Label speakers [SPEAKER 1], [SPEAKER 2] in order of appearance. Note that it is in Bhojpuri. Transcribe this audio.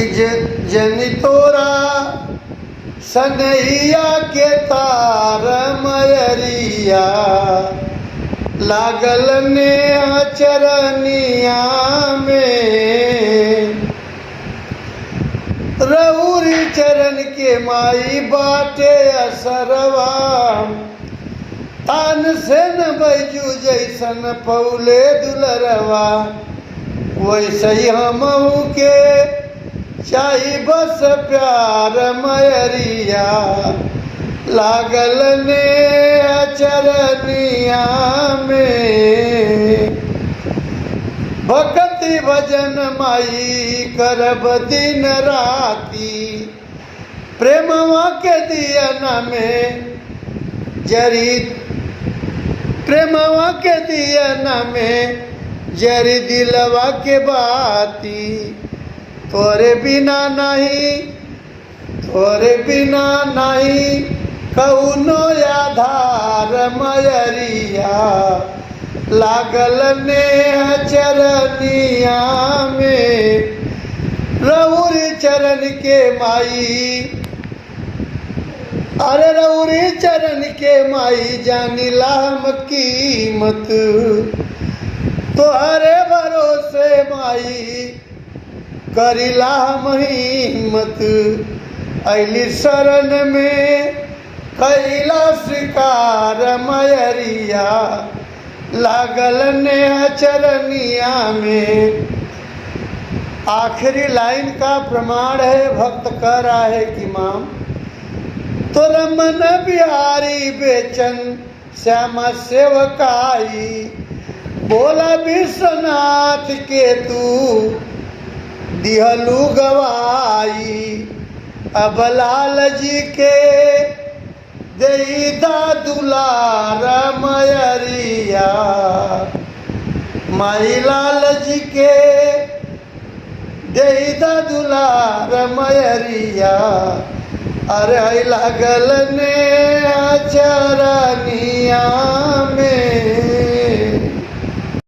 [SPEAKER 1] कि जनी तोरा सनैया के तार मयरिया लागल ने चरनिया में रउरी चरण के माई बाटे असरवा तान से न बैजू जैसन पौले दुलरवा वैसे ही हमहू के चाही बस प्यार मयरिया लागल ने चरनिया में भक्ति भजन माई करब दिन राती प्रेमवा के दियना में जरी प्रेमवा के दियना में जरी दिलवा के बाती तोरे बिना नहीं कौनो आधार मयरिया लागल ने चरनिया में रउरी चरण के माई अरे रउरी चरण के माई जानिला हम कीमत तोहरे भरोसे माई करिला हम हिम्मत अली शरण में कैला स्वीकार मयरिया लागल ने चरनिया में। आखिरी लाइन का प्रमाण है भक्त कह रहा है कि माम तो रमन बिहारी बेचन श्यामा सेवकाई बोला विश्वनाथ के तू दिहलू गवाई अब लाल जी के देईदा दुलार मयरिया माई लाल जी के देईदा दुलार मयरिया अरे लागल ने चरनिया में।